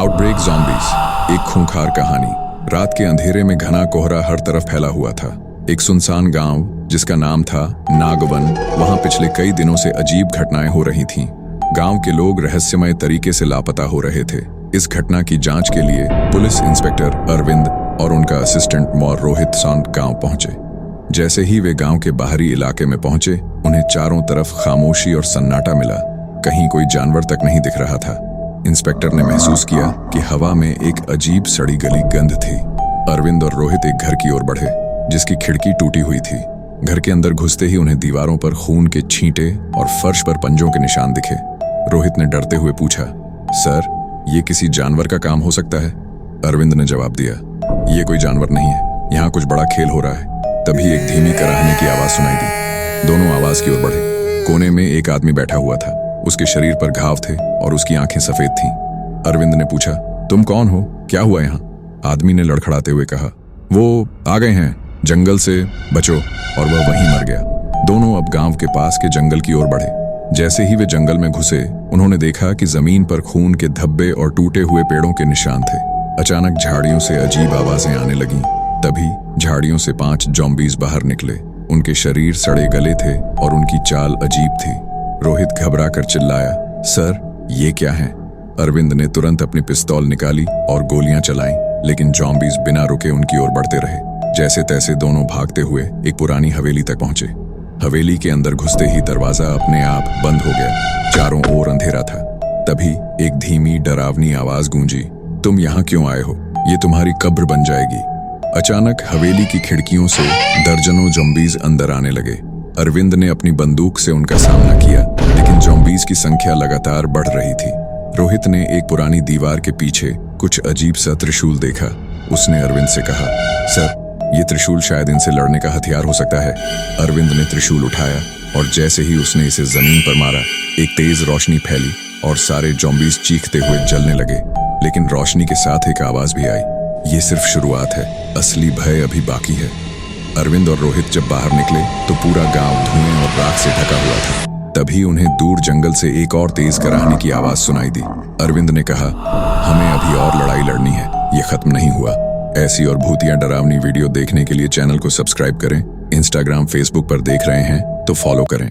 Outbreak zombies, एक खूंखार कहानी। रात के अंधेरे में घना कोहरा हर तरफ फैला हुआ था। एक सुनसान गांव जिसका नाम था नागवन, वहां पिछले कई दिनों से अजीब घटनाएं हो रही थीं। गांव के लोग रहस्यमय तरीके से लापता हो रहे थे। इस घटना की जांच के लिए पुलिस इंस्पेक्टर अरविंद और उनका असिस्टेंट मौर रोहित सांड गांव पहुंचे। जैसे ही वे गांव के बाहरी इलाके में पहुंचे, उन्हें चारों तरफ खामोशी और सन्नाटा मिला। कहीं कोई जानवर तक नहीं दिख रहा था। इंस्पेक्टर ने महसूस किया कि हवा में एक अजीब सड़ी गली गंध थी। अरविंद और रोहित एक घर की ओर बढ़े जिसकी खिड़की टूटी हुई थी। घर के अंदर घुसते ही उन्हें दीवारों पर खून के छींटे और फर्श पर पंजों के निशान दिखे। रोहित ने डरते हुए पूछा, सर, ये किसी जानवर का काम हो सकता है? अरविंद ने जवाब दिया, ये कोई जानवर नहीं है, यहाँ कुछ बड़ा खेल हो रहा है। तभी एक धीमी कराहने की आवाज सुनाई दी। दोनों आवाज की ओर बढ़े। कोने में एक आदमी बैठा हुआ था। उसके शरीर पर घाव थे और उसकी आंखें सफेद थीं। अरविंद ने पूछा, तुम कौन हो? क्या हुआ यहाँ? आदमी ने लड़खड़ाते हुए कहा, वो आ गए हैं, जंगल से बचो। और वह वहीं मर गया। दोनों अब गांव के पास के जंगल की ओर बढ़े। जैसे ही वे जंगल में घुसे, उन्होंने देखा कि जमीन पर खून के धब्बे और टूटे हुए पेड़ों के निशान थे। अचानक झाड़ियों से अजीब आवाजें आने लगीं। तभी झाड़ियों से 5 ज़ॉम्बीज बाहर निकले। उनके शरीर सड़े गले थे और उनकी चाल अजीब थी। रोहित घबरा कर चिल्लाया, सर, ये क्या है? अरविंद ने तुरंत अपनी पिस्तौल निकाली और गोलियां चलाईं, लेकिन ज़ॉम्बीज बिना रुके उनकी ओर बढ़ते रहे। जैसे तैसे दोनों भागते हुए एक पुरानी हवेली तक पहुंचे। हवेली के अंदर घुसते ही दरवाजा अपने आप बंद हो गया। चारों ओर अंधेरा था। तभी एक धीमी डरावनी आवाज गूंजी, तुम यहाँ क्यों आए हो? ये तुम्हारी कब्र बन जाएगी। अचानक हवेली की खिड़कियों से दर्जनों ज़ॉम्बीज अंदर आने लगे। अरविंद ने अपनी बंदूक से उनका सामना किया, लेकिन ज़ॉम्बीज की संख्या लगातार बढ़ रही थी। रोहित ने एक पुरानी दीवार के पीछे कुछ अजीब सा त्रिशूल देखा। उसने अरविंद से कहा, सर, ये त्रिशूल शायद इनसे लड़ने का हथियार हो सकता है। अरविंद ने त्रिशूल उठाया और जैसे ही उसने इसे जमीन पर मारा, एक तेज रोशनी फैली और सारे ज़ॉम्बीज चीखते हुए जलने लगे। लेकिन रोशनी के साथ एक आवाज भी आई, ये सिर्फ शुरुआत है, असली भय अभी बाकी है। अरविंद और रोहित जब बाहर निकले तो पूरा गांव धुएं और राख से ढका हुआ था। तभी उन्हें दूर जंगल से एक और तेज कराहने की आवाज सुनाई दी। अरविंद ने कहा, हमें अभी और लड़ाई लड़नी है, ये खत्म नहीं हुआ। ऐसी और भूतिया डरावनी वीडियो देखने के लिए चैनल को सब्सक्राइब करें। इंस्टाग्राम, फेसबुक पर देख रहे हैं तो फॉलो करें।